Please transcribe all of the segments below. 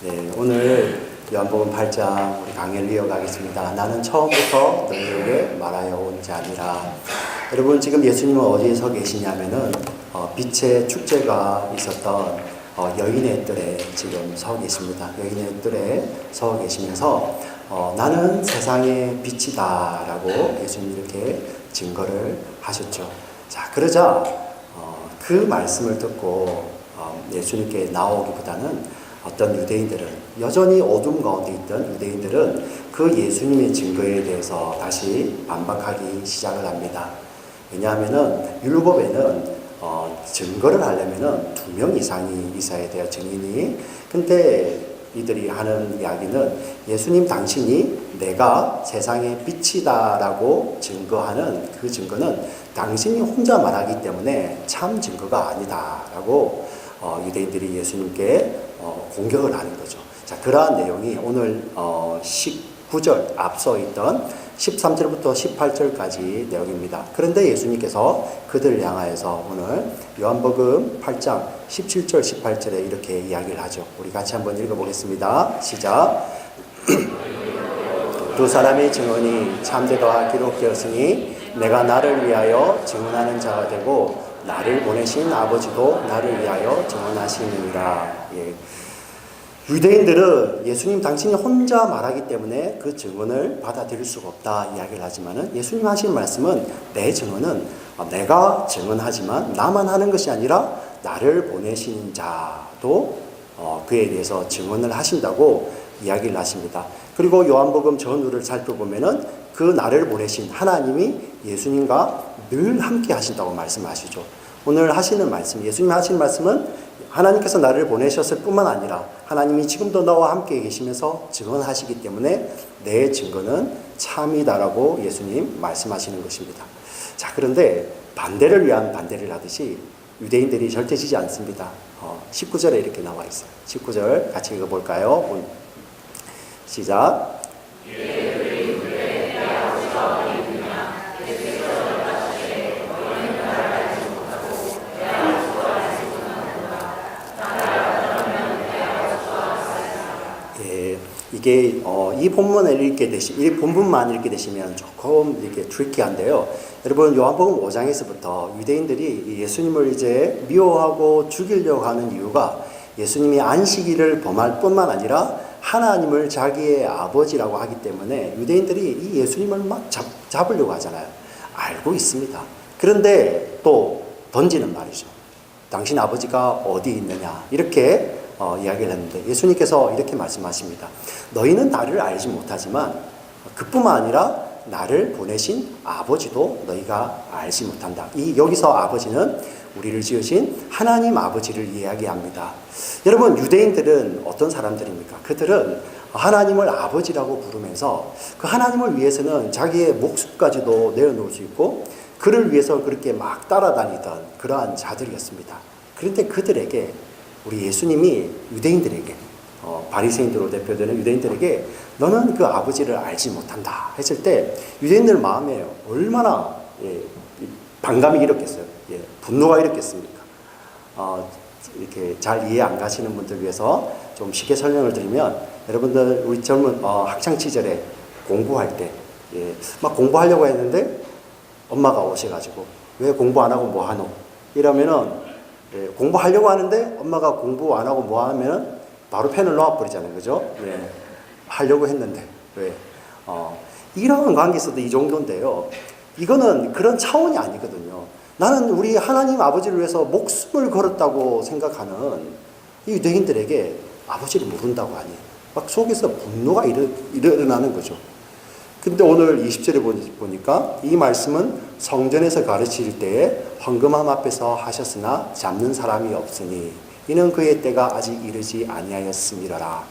네, 오늘 요한복음 8장 우리 강의를 이어가겠습니다. 나는 처음부터 너희에게 말하여 온 자니라. 여러분, 지금 예수님은 어디에 서 계시냐면은 빛의 축제가 있었던 여인의 뜰에 지금 서 계십니다. 여인의 뜰에 서 계시면서 나는 세상의 빛이다 라고 예수님이 이렇게 증거를 하셨죠. 자, 그러자 그 말씀을 듣고 예수님께 나오기보다는 어떤 유대인들은, 여전히 어둠 가운데 있던 유대인들은 그 예수님의 증거에 대해서 다시 반박하기 시작을 합니다. 왜냐하면은 율법에는 증거를 하려면은 2명 이상이 있어야 돼요, 증인이. 근데 이들이 하는 이야기는 예수님 당신이 내가 세상의 빛이다라고 증거하는 그 증거는 당신이 혼자 말하기 때문에 참 증거가 아니다라고 유대인들이 예수님께 공격을 하는 거죠. 자, 그러한 내용이 오늘 19절 앞서 있던 13절부터 18절까지 내용입니다. 그런데 예수님께서 그들을 향하여서 오늘 요한복음 8장 17절 18절에 이렇게 이야기를 하죠. 우리 같이 한번 읽어보겠습니다. 시작. 두 사람의 증언이 참되다 기록되었으니 내가 나를 위하여 증언하는 자가 되고 나를 보내신 아버지도 나를 위하여 증언하시느니라. 예. 유대인들은 예수님 당신이 혼자 말하기 때문에 그 증언을 받아들일 수가 없다 이야기를 하지만은 예수님 하신 말씀은 내 증언은 내가 증언하지만 나만 하는 것이 아니라 나를 보내신 자도 그에 대해서 증언을 하신다고 이야기를 하십니다. 그리고 요한복음 전후를 살펴보면은 그 나를 보내신 하나님이 예수님과 늘 함께 하신다고 말씀하시죠. 오늘 하시는 말씀, 예수님이 하시는 말씀은 하나님께서 나를 보내셨을 뿐만 아니라 하나님이 지금도 나와 함께 계시면서 증언하시기 때문에 내 증거는 참이다라고 예수님 말씀하시는 것입니다. 자, 그런데 반대를 위한 반대를 하듯이 유대인들이 절대 지지 않습니다. 19절에 이렇게 나와 있어요. 19절 같이 읽어볼까요? 시작. 이게 이 본문을 이 본문만 읽게 되시면 조금 이렇게 트리키한데요. 여러분, 요한복음 5장에서부터 유대인들이 예수님을 이제 미워하고 죽이려고 하는 이유가 예수님이 안식일을 범할 뿐만 아니라 하나님을 자기의 아버지라고 하기 때문에 유대인들이 이 예수님을 막 잡으려고 하잖아요. 알고 있습니다. 그런데 또 던지는 말이죠. 당신 아버지가 어디 있느냐 이렇게 이야기를 했는데 예수님께서 이렇게 말씀하십니다. 너희는 나를 알지 못하지만 그뿐만 아니라 나를 보내신 아버지도 너희가 알지 못한다. 여기서 아버지는 우리를 지으신 하나님 아버지를 이야기합니다. 여러분, 유대인들은 어떤 사람들입니까? 그들은 하나님을 아버지라고 부르면서 그 하나님을 위해서는 자기의 목숨까지도 내어놓을 수 있고 그를 위해서 그렇게 막 따라다니던 그러한 자들이었습니다. 그런데 그들에게 우리 예수님이 유대인들에게 바리새인들로 대표되는 유대인들에게 너는 그 아버지를 알지 못한다 했을 때 유대인들 마음에 얼마나 반감이 일었겠어요. 분노가 일었겠습니까? 이렇게 잘 이해 안 가시는 분들 위해서 좀 쉽게 설명을 드리면 여러분들 우리 젊은 학창 시절에 공부할 때 막 공부하려고 했는데 엄마가 오셔가지고 왜 공부 안 하고 뭐 하노? 이러면은 공부하려고 하는데 엄마가 공부 안 하고 뭐 하면 바로 펜을 놓아버리잖아요. 그죠? 하려고 했는데. 왜? 이런 관계에서도 이 정도인데요. 이거는 그런 차원이 아니거든요. 나는 우리 하나님 아버지를 위해서 목숨을 걸었다고 생각하는 이 유대인들에게 아버지를 모른다고 하니 막 속에서 분노가 일어나는 거죠. 근데 오늘 20절에 보니까 이 말씀은 성전에서 가르칠 때에 헌금함 앞에서 하셨으나 잡는 사람이 없으니 이는 그의 때가 아직 이르지 아니하였음이라.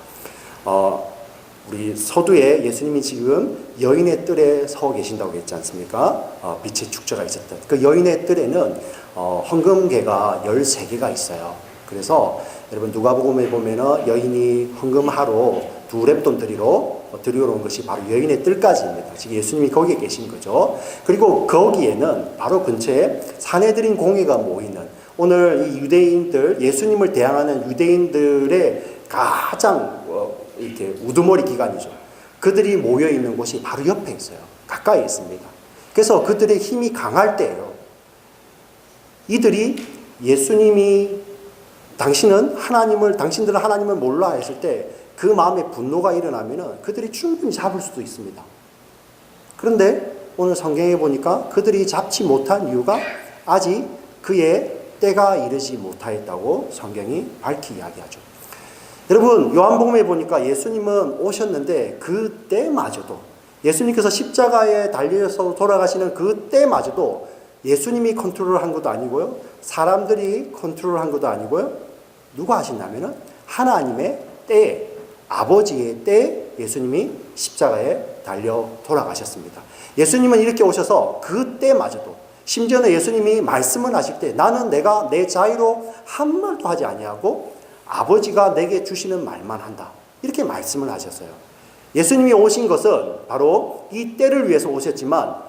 우리 서두에 예수님이 지금 여인의 뜰에 서 계신다고 했지 않습니까? 빛의 축제가 있었던 그 여인의 뜰에는 헌금개가 13개가 있어요. 그래서 여러분 누가복음에 보면은 여인이 헌금하러 2렙돈 들여놓은 것이 바로 여인의 뜰까지입니다. 지금 예수님이 거기에 계신 거죠. 그리고 거기에는 바로 근처에 사내들인 공회가 모이는 오늘 이 유대인들, 예수님을 대항하는 유대인들의 가장 이렇게 우두머리 기관이죠. 그들이 모여 있는 곳이 바로 옆에 있어요. 가까이 있습니다. 그래서 그들의 힘이 강할 때예요. 이들이 예수님이 당신들은 하나님을 몰라 했을 때 그 마음에 분노가 일어나면 그들이 충분히 잡을 수도 있습니다. 그런데 오늘 성경에 보니까 그들이 잡지 못한 이유가 아직 그의 때가 이르지 못하였다고 성경이 밝히 이야기하죠. 여러분, 요한복음에 보니까 예수님은 오셨는데 그 때마저도, 예수님께서 십자가에 달려서 돌아가시는 그 때마저도 예수님이 컨트롤을 한 것도 아니고요, 사람들이 컨트롤을 한 것도 아니고요, 누가 하신다면은 하나님의 때에, 아버지의 때에 예수님이 십자가에 달려 돌아가셨습니다. 예수님은 이렇게 오셔서 그 때마저도, 심지어는 예수님이 말씀을 하실 때 나는 내가 내 자유로 한 말도 하지 아니하고 아버지가 내게 주시는 말만 한다, 이렇게 말씀을 하셨어요. 예수님이 오신 것은 바로 이 때를 위해서 오셨지만,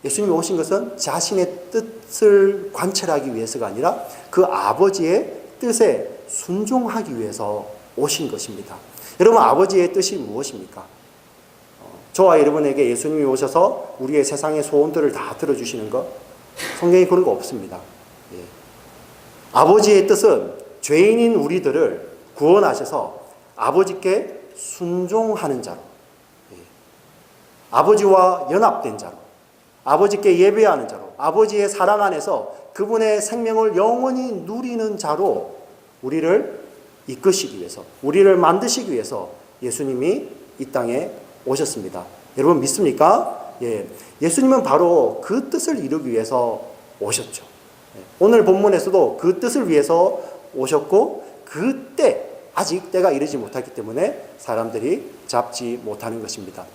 예수님이 오신 것은 자신의 뜻을 관철하기 위해서가 아니라 그 아버지의 뜻에 순종하기 위해서 오신 것입니다. 여러분, 아버지의 뜻이 무엇입니까? 저와 여러분에게 예수님이 오셔서 우리의 세상의 소원들을 다 들어주시는 것, 성경에 그런 거 없습니다. 예. 아버지의 뜻은 죄인인 우리들을 구원하셔서 아버지께 순종하는 자로, 예, 아버지와 연합된 자로, 아버지께 예배하는 자로, 아버지의 사랑 안에서 그분의 생명을 영원히 누리는 자로 우리를 이끄시기 위해서, 우리를 만드시기 위해서 예수님이 이 땅에 오셨습니다. 여러분 믿습니까? 예. 예수님은 바로 그 뜻을 이루기 위해서 오셨죠. 예. 오늘 본문에서도 그 뜻을 위해서 오셨고, 그때 아직 때가 이르지 못했기 때문에 사람들이 잡지 못하는 것입니다.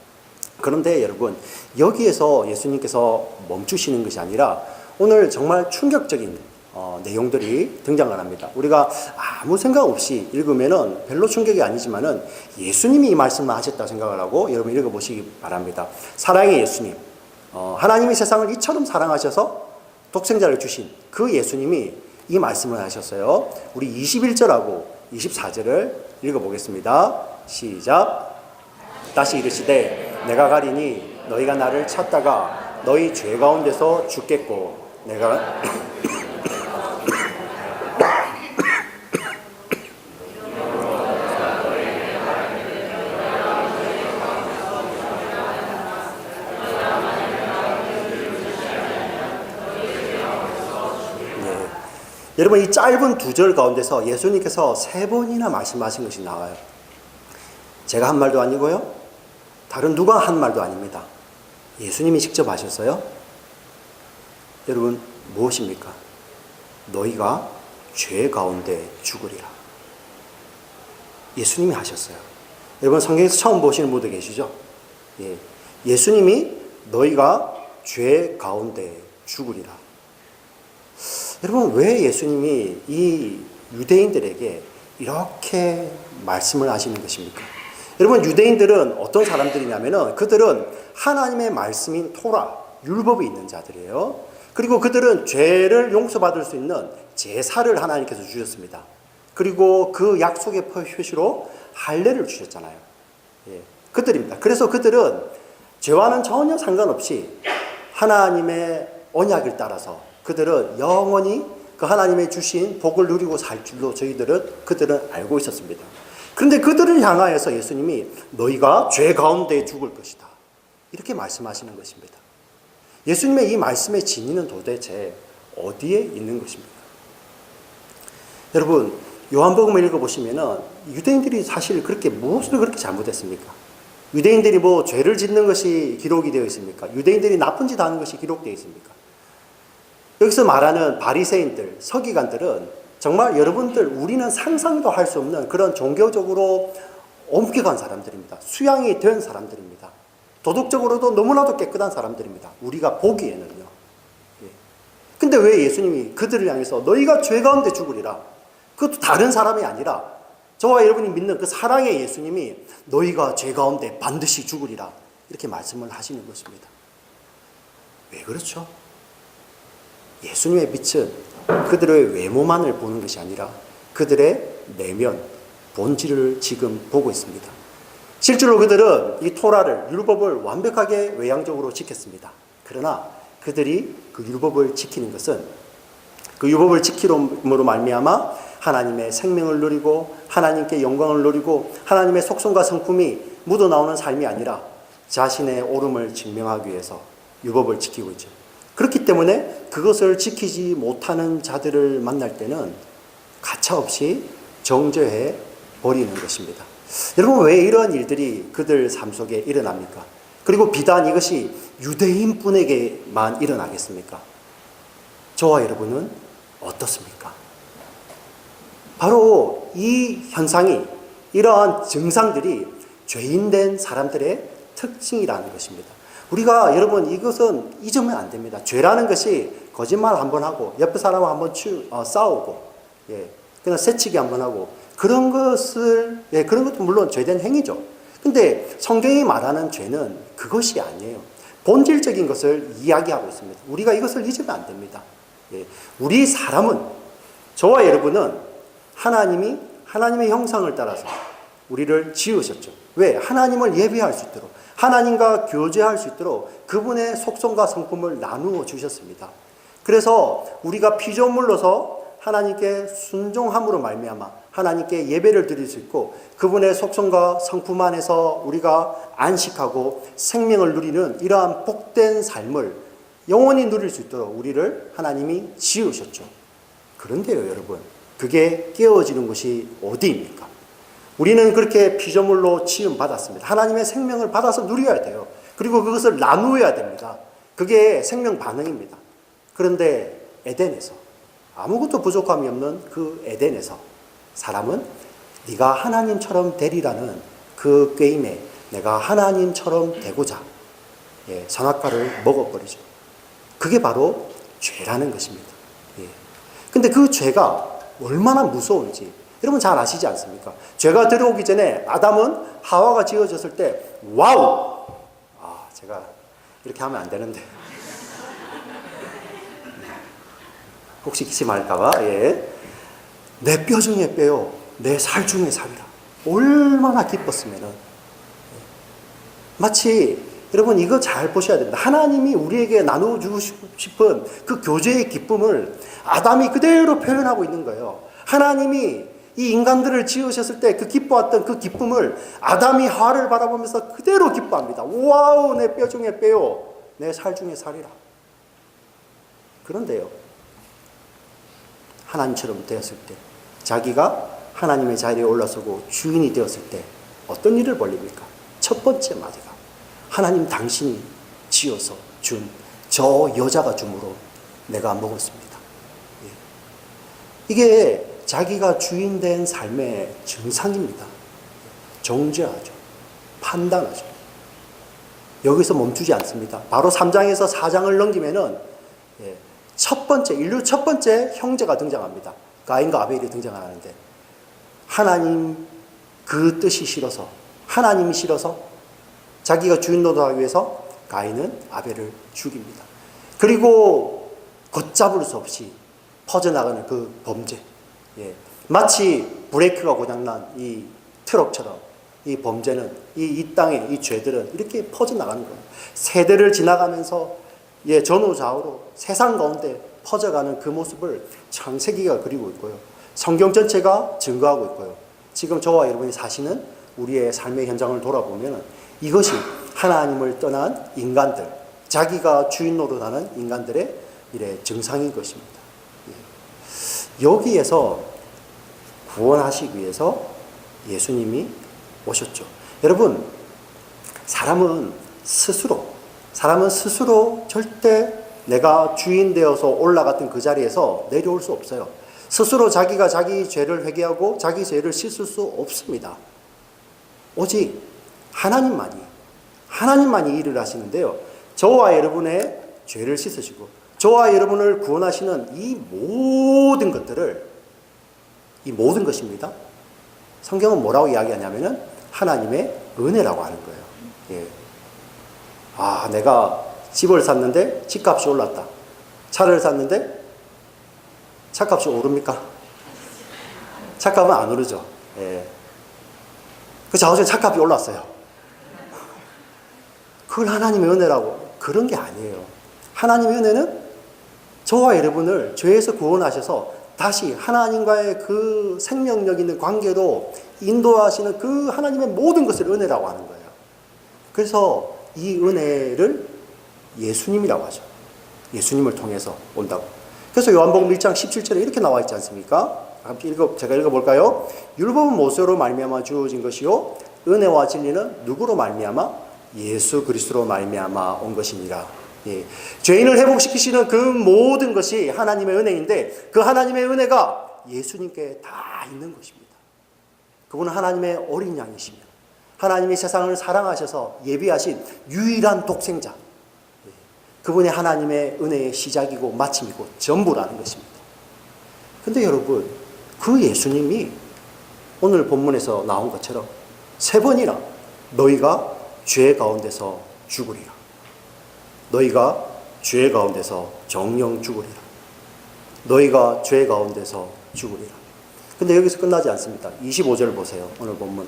그런데 여러분, 여기에서 예수님께서 멈추시는 것이 아니라 오늘 정말 충격적인 내용들이 등장을 합니다. 우리가 아무 생각 없이 읽으면은 별로 충격이 아니지만은 예수님이 이 말씀을 하셨다고 생각을 하고 여러분 읽어보시기 바랍니다. 사랑의 예수님, 하나님이 세상을 이처럼 사랑하셔서 독생자를 주신 그 예수님이 이 말씀을 하셨어요. 우리 21절하고 24절을 읽어보겠습니다. 시작. 다시 이르시되 내가 가리니 너희가 나를 찾다가 너희 죄 가운데서 죽겠고 내가 여러분, 이 짧은 두 절 가운데서 예수님께서 3번이나 말씀하신 것이 나와요. 제가 한 말도 아니고요, 다른 누가 한 말도 아닙니다. 예수님이 직접 하셨어요. 여러분, 무엇입니까? 너희가 죄 가운데 죽으리라. 예수님이 하셨어요. 여러분, 성경에서 처음 보시는 분들 계시죠? 예. 예수님이 너희가 죄 가운데 죽으리라. 여러분, 왜 예수님이 이 유대인들에게 이렇게 말씀을 하시는 것입니까? 여러분, 유대인들은 어떤 사람들이냐면은 그들은 하나님의 말씀인 토라, 율법이 있는 자들이에요. 그리고 그들은 죄를 용서받을 수 있는 제사를 하나님께서 주셨습니다. 그리고 그 약속의 표시로 할례를 주셨잖아요. 예, 그들입니다. 그래서 그들은 죄와는 전혀 상관없이 하나님의 언약을 따라서 그들은 영원히 그 하나님의 주신 복을 누리고 살 줄로 그들은 알고 있었습니다. 그런데 그들을 향하여서 예수님이 너희가 죄 가운데 죽을 것이다, 이렇게 말씀하시는 것입니다. 예수님의 이 말씀의 진위는 도대체 어디에 있는 것입니까? 여러분, 요한복음을 읽어보시면은 유대인들이 사실 그렇게 무엇을 그렇게 잘못했습니까? 유대인들이 뭐 죄를 짓는 것이 기록이 되어 있습니까? 유대인들이 나쁜 짓 하는 것이 기록되어 있습니까? 여기서 말하는 바리새인들, 서기관들은 정말 여러분들, 우리는 상상도 할 수 없는 그런 종교적으로 엄격한 사람들입니다. 수양이 된 사람들입니다. 도덕적으로도 너무나도 깨끗한 사람들입니다. 우리가 보기에는요. 예. 근데 왜 예수님이 그들을 향해서 너희가 죄 가운데 죽으리라, 그것도 다른 사람이 아니라 저와 여러분이 믿는 그 사랑의 예수님이 너희가 죄 가운데 반드시 죽으리라, 이렇게 말씀을 하시는 것입니다. 왜 그렇죠? 예수님의 빛은 그들의 외모만을 보는 것이 아니라 그들의 내면, 본질을 지금 보고 있습니다. 실제로 그들은 이 토라를, 율법을 완벽하게 외향적으로 지켰습니다. 그러나 그들이 그 율법을 지키는 것은 그 율법을 지킴으로 말미암아 하나님의 생명을 누리고 하나님께 영광을 누리고 하나님의 속성과 성품이 묻어나오는 삶이 아니라 자신의 옳음을 증명하기 위해서 율법을 지키고 있죠. 그렇기 때문에 그것을 지키지 못하는 자들을 만날 때는 가차없이 정죄해 버리는 것입니다. 여러분, 왜 이러한 일들이 그들 삶 속에 일어납니까? 그리고 비단 이것이 유대인뿐에게만 일어나겠습니까? 저와 여러분은 어떻습니까? 바로 이 현상이, 이러한 증상들이 죄인된 사람들의 특징이라는 것입니다. 우리가 여러분 이것은 잊으면 안 됩니다. 죄라는 것이 거짓말 한번 하고 옆에 사람과 한번 싸우고 그냥 새치기 한번 하고 그런 것을 그런 것도 물론 죄된 행위죠. 근데 성경이 말하는 죄는 그것이 아니에요. 본질적인 것을 이야기하고 있습니다. 우리가 이것을 잊으면 안 됩니다. 우리 사람은, 저와 여러분은 하나님의 형상을 따라서 우리를 지으셨죠. 왜? 하나님을 예배할 수 있도록, 하나님과 교제할 수 있도록 그분의 속성과 성품을 나누어 주셨습니다. 그래서 우리가 피조물로서 하나님께 순종함으로 말미암아 하나님께 예배를 드릴 수 있고 그분의 속성과 성품 안에서 우리가 안식하고 생명을 누리는 이러한 복된 삶을 영원히 누릴 수 있도록 우리를 하나님이 지으셨죠. 그런데요, 여러분, 그게 깨어지는 것이 어디입니까? 우리는 그렇게 피조물로 지음받았습니다. 하나님의 생명을 받아서 누려야 돼요. 그리고 그것을 나누어야 됩니다. 그게 생명 반응입니다. 그런데 에덴에서, 아무것도 부족함이 없는 그 에덴에서 사람은 네가 하나님처럼 되리라는 그 게임에 내가 하나님처럼 되고자 선악과를 먹어버리죠. 그게 바로 죄라는 것입니다. 근데 그 죄가 얼마나 무서운지 여러분 잘 아시지 않습니까? 죄가 들어오기 전에 아담은 하와가 지어졌을 때 와우! 제가 이렇게 하면 안 되는데 혹시 기침할까봐 내 뼈 중에 뼈요 내 살 중에 살이라. 얼마나 기뻤으면은 마치 여러분 이거 잘 보셔야 됩니다. 하나님이 우리에게 나눠주고 싶은 그 교제의 기쁨을 아담이 그대로 표현하고 있는 거예요. 하나님이 이 인간들을 지으셨을 때 그 기뻐했던 그 기쁨을 아담이 하와를 바라보면서 그대로 기뻐합니다. 와우, 내 뼈 중에 뼈요 내 살 중에 살이라. 그런데요, 하나님처럼 되었을 때, 자기가 하나님의 자리에 올라서고 주인이 되었을 때 어떤 일을 벌립니까? 첫 번째 마디가 하나님 당신이 지어서 준 저 여자가 줌으로 내가 먹었습니다. 이게 자기가 주인된 삶의 증상입니다. 정죄하죠. 판단하죠. 여기서 멈추지 않습니다. 바로 3장에서 4장을 넘기면은 인류 첫 번째 형제가 등장합니다. 가인과 아벨이 등장하는데 하나님 그 뜻이 싫어서, 하나님이 싫어서 자기가 주인 노릇하기 위해서 가인은 아벨을 죽입니다. 그리고 걷잡을 수 없이 퍼져나가는 그 범죄. 마치 브레이크가 고장난 이 트럭처럼 이 범죄는 이 땅에 이 죄들은 이렇게 퍼져나가는 거예요. 세대를 지나가면서 전후좌우로 세상 가운데 퍼져가는 그 모습을 창세기가 그리고 있고요. 성경 전체가 증거하고 있고요. 지금 저와 여러분이 사시는 우리의 삶의 현장을 돌아보면 이것이 하나님을 떠난 인간들, 자기가 주인 노릇하는 인간들의 증상인 것입니다. 여기에서 구원하시기 위해서 예수님이 오셨죠. 여러분, 사람은 스스로 절대 내가 주인 되어서 올라갔던 그 자리에서 내려올 수 없어요. 스스로 자기가 자기 죄를 회개하고 자기 죄를 씻을 수 없습니다. 오직 하나님만이 일을 하시는데요. 저와 여러분의 죄를 씻으시고 저와 여러분을 구원하시는 이 모든 것입니다. 성경은 뭐라고 이야기하냐면은 하나님의 은혜라고 하는 거예요. 내가 집을 샀는데 집값이 올랐다. 차를 샀는데 차값이 오릅니까? 차값은 안 오르죠. 그 자우지간 차값이 올랐어요. 그걸 하나님의 은혜라고. 그런 게 아니에요. 하나님의 은혜는 저와 여러분을 죄에서 구원하셔서 다시 하나님과의 그 생명력 있는 관계로 인도하시는 그 하나님의 모든 것을 은혜라고 하는 거예요. 그래서 이 은혜를 예수님이라고 하죠. 예수님을 통해서 온다고. 그래서 요한복음 1장 17절에 이렇게 나와 있지 않습니까? 제가 읽어볼까요? 율법은 모세로 말미암아 주어진 것이요 은혜와 진리는 누구로 말미암아? 예수 그리스도로 말미암아 온 것이니라. 예. 죄인을 회복시키시는 그 모든 것이 하나님의 은혜인데 그 하나님의 은혜가 예수님께 다 있는 것입니다. 그분은 하나님의 어린 양이시며 하나님이 세상을 사랑하셔서 예비하신 유일한 독생자. 예. 그분이 하나님의 은혜의 시작이고 마침이고 전부라는 것입니다. 근데 여러분, 그 예수님이 오늘 본문에서 나온 것처럼 3번이나 너희가 죄 가운데서 죽으리라. 너희가 죄 가운데서 정령 죽으리라. 너희가 죄 가운데서 죽으리라. 근데 여기서 끝나지 않습니다. 25절 보세요. 오늘 본문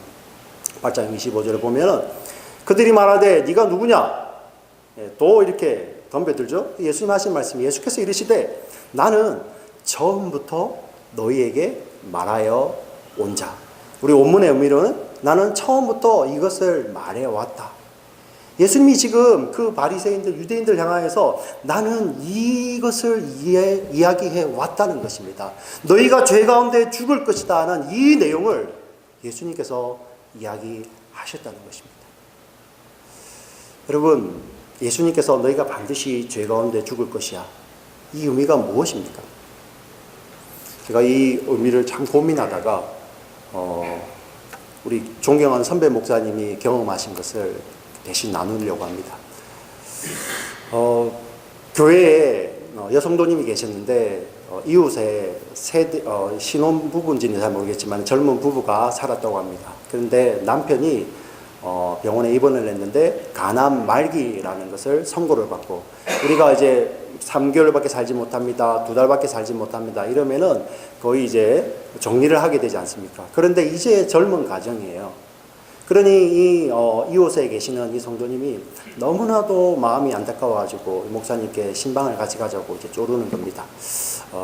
8장 25절을 보면은 그들이 말하되 네가 누구냐? 또 이렇게 덤벼들죠. 예수님 하신 말씀이 예수께서 이르시되 나는 처음부터 너희에게 말하여 온 자. 우리 원문의 의미로는 나는 처음부터 이것을 말해왔다. 예수님이 지금 그 바리새인들, 유대인들 향하여서 나는 이것을 이야기해 왔다는 것입니다. 너희가 죄 가운데 죽을 것이다 하는 이 내용을 예수님께서 이야기하셨다는 것입니다. 여러분, 예수님께서 너희가 반드시 죄 가운데 죽을 것이야. 이 의미가 무엇입니까? 제가 이 의미를 참 고민하다가 우리 존경하는 선배 목사님이 경험하신 것을 대신 나누려고 합니다. 교회에 여성도님이 계셨는데 이웃에 신혼부부인지는 잘 모르겠지만 젊은 부부가 살았다고 합니다. 그런데 남편이 병원에 입원을 했는데 간암 말기라는 것을 선고를 받고 우리가 이제 3개월밖에 살지 못합니다. 2달밖에 살지 못합니다. 이러면은 거의 이제 정리를 하게 되지 않습니까? 그런데 이제 젊은 가정이에요. 그러니 이웃에 계시는 이 성도님이 너무나도 마음이 안타까워가지고 목사님께 신방을 같이 가자고 이제 쪼르는 겁니다.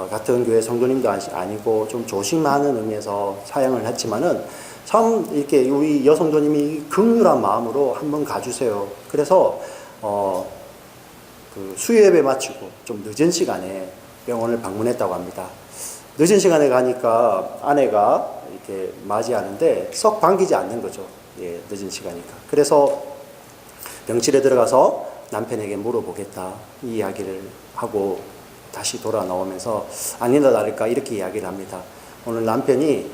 같은 교회 성도님도 아니고 좀 조심하는 의미에서 사양을 했지만은 참 이렇게 우리 여성도님이 긍휼한 마음으로 한번 가주세요. 그래서 그 수요예배 마치고 좀 늦은 시간에 병원을 방문했다고 합니다. 늦은 시간에 가니까 아내가 이렇게 맞이하는데 썩 반기지 않는 거죠. 예, 늦은 시간이니까. 그래서 병실에 들어가서 남편에게 물어보겠다 이 이야기를 하고 다시 돌아 나오면서 아니다 다를까 이렇게 이야기를 합니다. 오늘 남편이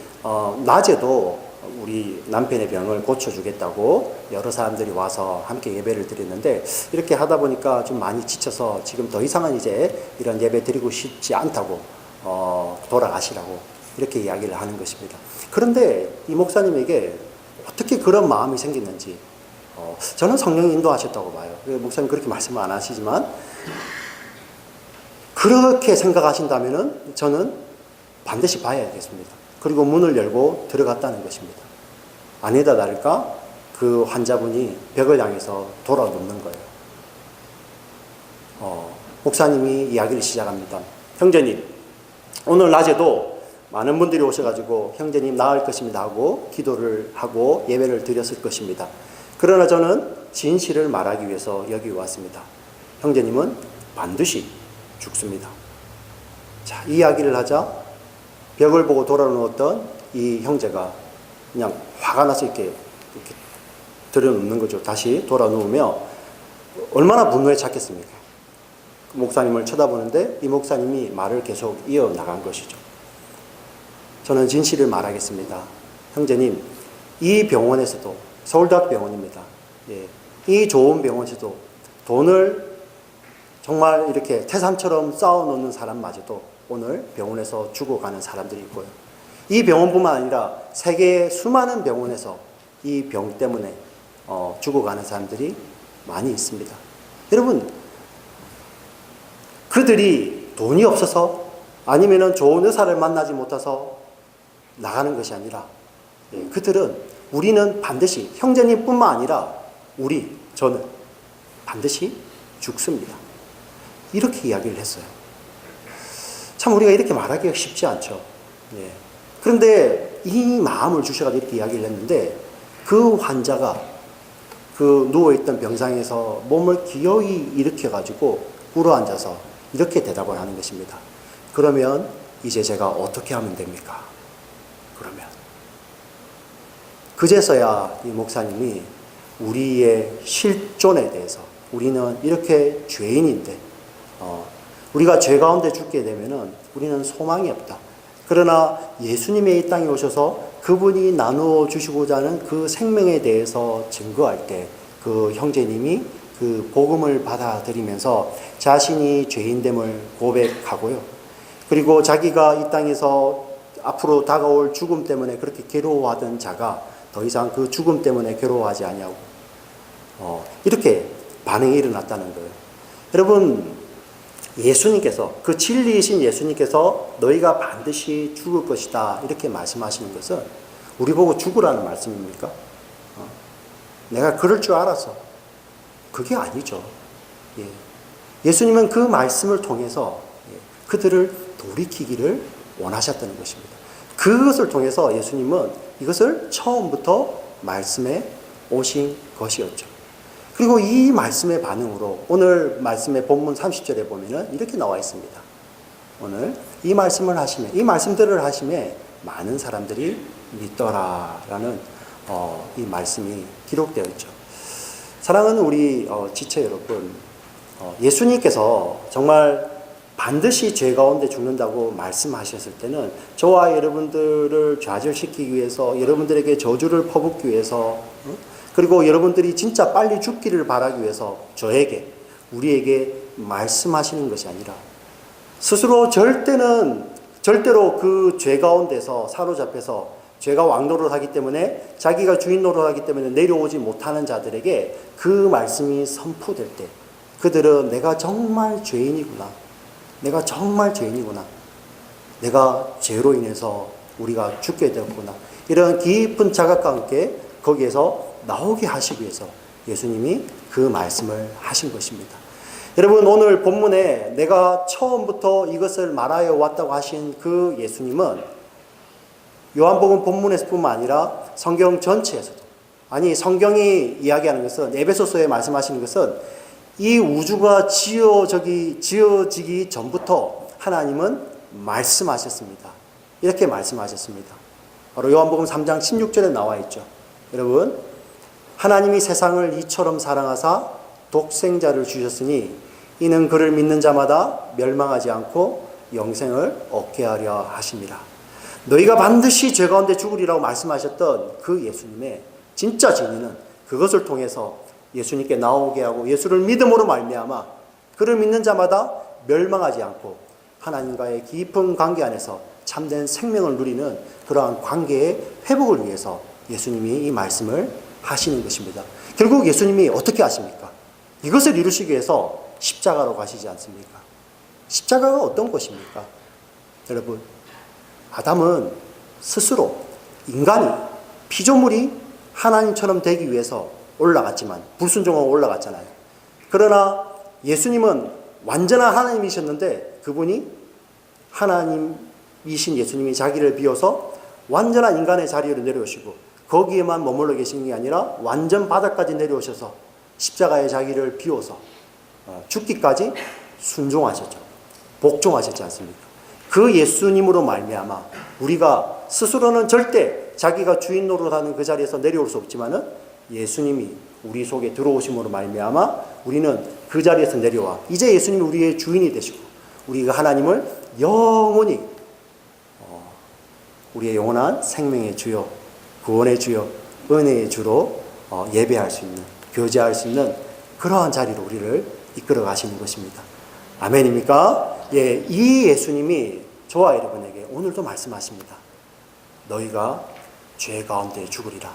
낮에도 우리 남편의 병을 고쳐주겠다고 여러 사람들이 와서 함께 예배를 드렸는데 이렇게 하다 보니까 좀 많이 지쳐서 지금 더 이상은 이제 이런 예배 드리고 싶지 않다고 돌아가시라고 이렇게 이야기를 하는 것입니다. 그런데 이 목사님에게 어떻게 그런 마음이 생겼는지 저는 성령이 인도하셨다고 봐요. 목사님 그렇게 말씀을 안 하시지만 그렇게 생각하신다면은 저는 반드시 봐야겠습니다. 그리고 문을 열고 들어갔다는 것입니다. 아니다 다를까 그 환자분이 벽을 향해서 돌아 눕는 거예요. 목사님이 이야기를 시작합니다. 형제님, 오늘 낮에도 많은 분들이 오셔가지고 형제님 나을 것입니다 하고 기도를 하고 예배를 드렸을 것입니다. 그러나 저는 진실을 말하기 위해서 여기 왔습니다. 형제님은 반드시 죽습니다. 자, 이 이야기를 하자 벽을 보고 돌아누웠던 이 형제가 그냥 화가 나서 이렇게 들여놓는 거죠. 다시 돌아누우며 얼마나 분노에 찼겠습니까? 그 목사님을 쳐다보는데 이 목사님이 말을 계속 이어나간 것이죠. 저는 진실을 말하겠습니다. 형제님, 이 병원에서도 서울대학병원입니다. 예, 이 좋은 병원에서도 돈을 정말 이렇게 태산처럼 쌓아놓는 사람마저도 오늘 병원에서 죽어가는 사람들이 있고요. 이 병원뿐만 아니라 세계의 수많은 병원에서 이 병 때문에 죽어가는 사람들이 많이 있습니다. 여러분, 그들이 돈이 없어서 아니면은 좋은 의사를 만나지 못해서 나가는 것이 아니라 그들은 우리는 반드시, 형제님뿐만 아니라 저는 반드시 죽습니다. 이렇게 이야기를 했어요. 참 우리가 이렇게 말하기가 쉽지 않죠. 예. 그런데 이 마음을 주셔가지고 이렇게 이야기를 했는데, 그 환자가 그 누워있던 병상에서 몸을 기어이 일으켜가지고 꿇어앉아서 이렇게 대답을 하는 것입니다. 그러면 이제 제가 어떻게 하면 됩니까? 그러면 그제서야 이 목사님이 우리의 실존에 대해서, 우리는 이렇게 죄인인데 우리가 죄 가운데 죽게 되면은 우리는 소망이 없다. 그러나 예수님의 이 땅에 오셔서 그분이 나누어 주시고자 하는 그 생명에 대해서 증거할 때 그 형제님이 그 복음을 받아들이면서 자신이 죄인됨을 고백하고요. 그리고 자기가 이 땅에서 앞으로 다가올 죽음 때문에 그렇게 괴로워하던 자가 더 이상 그 죽음 때문에 괴로워하지 아니하고 이렇게 반응이 일어났다는 거예요. 여러분, 예수님께서, 그 진리이신 예수님께서 너희가 반드시 죽을 것이다 이렇게 말씀하시는 것은 우리 보고 죽으라는 말씀입니까? 내가 그럴 줄 알았어. 그게 아니죠. 예. 예수님은 그 말씀을 통해서 그들을 돌이키기를 원하셨다는 것입니다. 그것을 통해서 예수님은 이것을 처음부터 말씀해 오신 것이었죠. 그리고 이 말씀의 반응으로 오늘 말씀의 본문 30절에 보면은 이렇게 나와 있습니다. 오늘 이 말씀을 하시매, 이 말씀들을 하시매 많은 사람들이 믿더라라는 이 말씀이 기록되어 있죠. 사랑하는 우리 지체 여러분, 예수님께서 정말 반드시 죄 가운데 죽는다고 말씀하셨을 때는 저와 여러분들을 좌절시키기 위해서, 여러분들에게 저주를 퍼붓기 위해서, 그리고 여러분들이 진짜 빨리 죽기를 바라기 위해서 우리에게 말씀하시는 것이 아니라 스스로 절대로 그 죄 가운데서 사로잡혀서 죄가 왕노릇하기 때문에, 자기가 주인 노릇하기 때문에 내려오지 못하는 자들에게 그 말씀이 선포될 때 그들은 내가 정말 죄인이구나. 내가 죄로 인해서 우리가 죽게 되었구나. 이런 깊은 자각과 함께 거기에서 나오게 하시기 위해서 예수님이 그 말씀을 하신 것입니다. 여러분, 오늘 본문에 내가 처음부터 이것을 말하여 왔다고 하신 그 예수님은 요한복음 본문에서뿐만 아니라 성경 전체에서도, 성경이 이야기하는 것은, 에베소서에 말씀하시는 것은 이 우주가 지어지기 전부터 하나님은 말씀하셨습니다. 이렇게 말씀하셨습니다. 바로 요한복음 3장 16절에 나와 있죠. 여러분, 하나님이 세상을 이처럼 사랑하사 독생자를 주셨으니 이는 그를 믿는 자마다 멸망하지 않고 영생을 얻게 하려 하심이라. 너희가 반드시 죄 가운데 죽으리라고 말씀하셨던 그 예수님의 진짜 진리는 그것을 통해서 예수님께 나오게 하고 예수를 믿음으로 말미암아 그를 믿는 자마다 멸망하지 않고 하나님과의 깊은 관계 안에서 참된 생명을 누리는 그러한 관계의 회복을 위해서 예수님이 이 말씀을 하시는 것입니다. 결국 예수님이 어떻게 하십니까? 이것을 이루시기 위해서 십자가로 가시지 않습니까? 십자가가 어떤 것입니까? 여러분, 아담은 스스로, 인간이, 피조물이 하나님처럼 되기 위해서 올라갔지만, 불순종하고 올라갔잖아요. 그러나 예수님은 완전한 하나님이셨는데 그분이, 하나님이신 예수님이 자기를 비워서 완전한 인간의 자리로 내려오시고 거기에만 머물러 계신 게 아니라 완전 바닥까지 내려오셔서 십자가의 자기를 비워서 죽기까지 순종하셨죠. 복종하셨지 않습니까? 그 예수님으로 말미암아 우리가 스스로는 절대 자기가 주인 노릇하는 그 자리에서 내려올 수 없지만은 예수님이 우리 속에 들어오심으로 말미암아 우리는 그 자리에서 내려와 이제 예수님이 우리의 주인이 되시고 우리가 하나님을 영원히 우리의 영원한 생명의 주요, 구원의 주요, 은혜의 주로 예배할 수 있는, 교제할 수 있는 그러한 자리로 우리를 이끌어 가시는 것입니다. 아멘입니까? 예, 이 예수님이 저와 여러분에게 오늘도 말씀하십니다. 너희가 죄 가운데 죽으리라.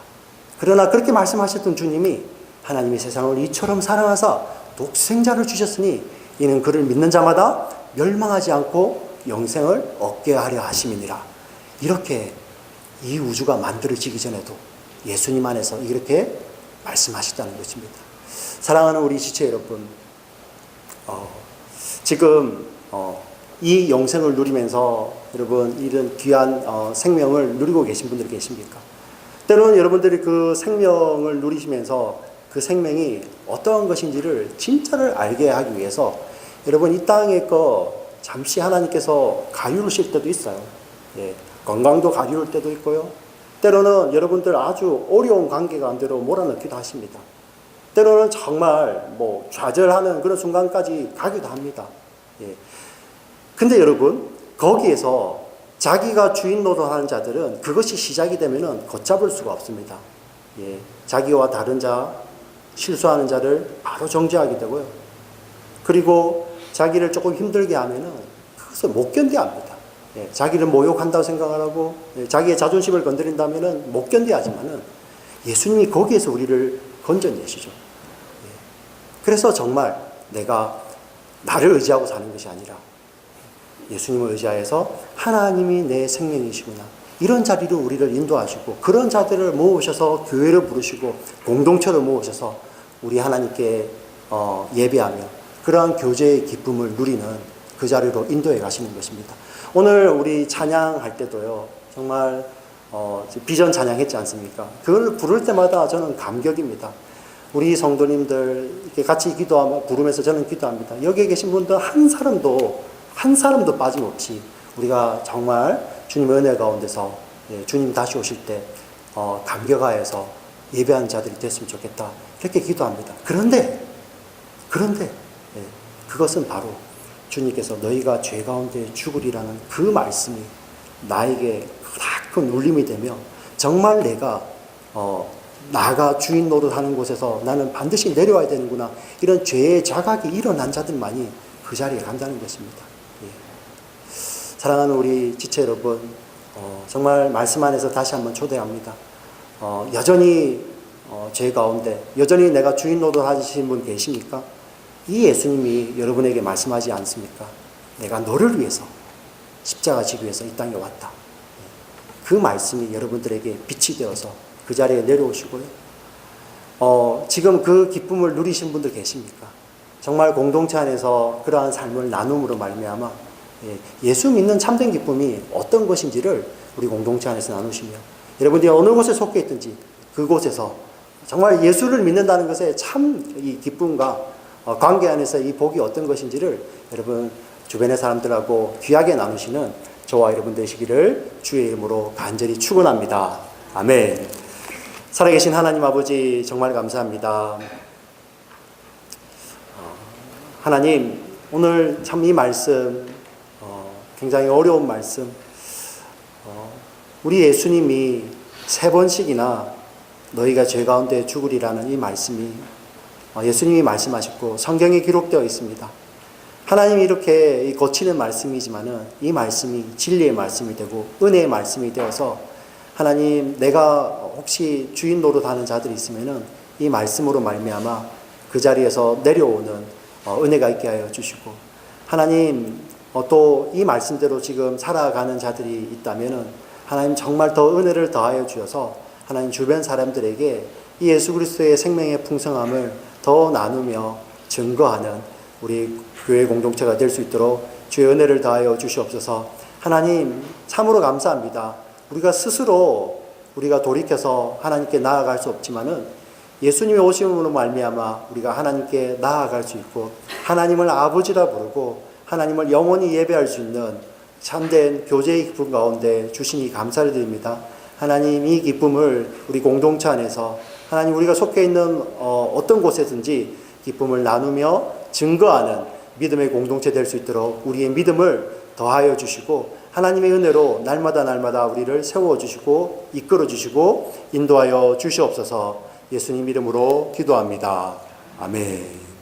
그러나 그렇게 말씀하셨던 주님이 하나님이 세상을 이처럼 사랑하사 독생자를 주셨으니 이는 그를 믿는 자마다 멸망하지 않고 영생을 얻게 하려 하심이니라. 이렇게 이 우주가 만들어지기 전에도 예수님 안에서 이렇게 말씀하셨다는 것입니다. 사랑하는 우리 지체 여러분, 지금 이 영생을 누리면서 여러분 이런 귀한 생명을 누리고 계신 분들 계십니까? 때로는 여러분들이 그 생명을 누리시면서 그 생명이 어떠한 것인지를 진짜를 알게 하기 위해서 여러분 이 땅의 거 잠시 하나님께서 가리우실 때도 있어요. 예, 건강도 가리울 때도 있고요. 때로는 여러분들 아주 어려운 관계 가운데로 몰아넣기도 하십니다. 때로는 정말 좌절하는 그런 순간까지 가기도 합니다. 예. 근데 여러분, 거기에서 자기가 주인 노릇하는 자들은 그것이 시작이 되면은 걷잡을 수가 없습니다. 예. 자기와 다른 자, 실수하는 자를 바로 정죄하게 되고요. 그리고 자기를 조금 힘들게 하면은 그것을 못 견뎌합니다. 예. 자기를 모욕한다고 생각을 하고, 자기의 자존심을 건드린다면은 못 견뎌하지만은 예수님이 거기에서 우리를 건져내시죠. 예. 그래서 정말 내가 나를 의지하고 사는 것이 아니라 예수님을 의지하여서 하나님이 내 생명이시구나. 이런 자리로 우리를 인도하시고 그런 자들을 모으셔서 교회를 부르시고 공동체를 모으셔서 우리 하나님께 예배하며 그러한 교제의 기쁨을 누리는 그 자리로 인도해 가시는 것입니다. 오늘 우리 찬양할 때도요. 정말 비전 찬양했지 않습니까? 그걸 부를 때마다 저는 감격입니다. 우리 성도님들 이렇게 같이 기도하며 부르면서 저는 기도합니다. 여기에 계신 분들 한 사람도 빠짐없이 우리가 정말 주님의 은혜 가운데서 주님 다시 오실 때 감격하여서 예배하는 자들이 됐으면 좋겠다. 이렇게 기도합니다. 그런데 그것은 바로 주님께서 너희가 죄 가운데 죽으리라는 그 말씀이 나에게 큰 울림이 되며 정말 나가 주인 노릇하는 곳에서 나는 반드시 내려와야 되는구나. 이런 죄의 자각이 일어난 자들만이 그 자리에 간다는 것입니다. 예. 사랑하는 우리 지체 여러분, 정말 말씀 안에서 다시 한번 초대합니다. 여전히 죄 가운데 여전히 내가 주인 노릇하시는 분 계십니까? 이 예수님이 여러분에게 말씀하지 않습니까? 내가 너를 위해서 십자가 지기 위해서 이 땅에 왔다. 그 말씀이 여러분들에게 빛이 되어서 그 자리에 내려오시고요. 지금 그 기쁨을 누리신 분들 계십니까? 정말 공동체 안에서 그러한 삶을 나눔으로 말미암아 예수 믿는 참된 기쁨이 어떤 것인지를 우리 공동체 안에서 나누시며 여러분들이 어느 곳에 속해 있든지 그곳에서 정말 예수를 믿는다는 것에 참 이 기쁨과 관계 안에서 이 복이 어떤 것인지를 여러분 주변의 사람들하고 귀하게 나누시는 저와 여러분 되시기를 주의 이름으로 간절히 축원합니다. 아멘. 살아계신 하나님 아버지 정말 감사합니다. 하나님 오늘 참 이 말씀 굉장히 어려운 말씀 우리 예수님이 3번씩이나 너희가 죄 가운데 죽으리라는 이 말씀이 예수님이 말씀하셨고 성경에 기록되어 있습니다. 하나님이 이렇게 거치는 말씀이지만은 이 말씀이 진리의 말씀이 되고 은혜의 말씀이 되어서 하나님 내가 혹시 주인 노릇하는 자들이 있으면은 이 말씀으로 말미암아 그 자리에서 내려오는 은혜가 있게 하여 주시고 하나님 또 이 말씀대로 지금 살아가는 자들이 있다면은 하나님 정말 더 은혜를 더하여 주셔서 하나님 주변 사람들에게 이 예수 그리스도의 생명의 풍성함을 더 나누며 증거하는 우리 교회 공동체가 될 수 있도록 주의 은혜를 더하여 주시옵소서. 하나님 참으로 감사합니다. 우리가 스스로 우리가 돌이켜서 하나님께 나아갈 수 없지만은 예수님의 오심으로 말미암아 우리가 하나님께 나아갈 수 있고 하나님을 아버지라 부르고 하나님을 영원히 예배할 수 있는 참된 교제의 기쁨 가운데 주시니 감사를 드립니다. 하나님 이 기쁨을 우리 공동체 안에서 하나님 우리가 속해 있는 어떤 곳에든지 기쁨을 나누며 증거하는 믿음의 공동체 될 수 있도록 우리의 믿음을 더하여 주시고 하나님의 은혜로 날마다 우리를 세워주시고 이끌어주시고 인도하여 주시옵소서. 예수님 이름으로 기도합니다. 아멘.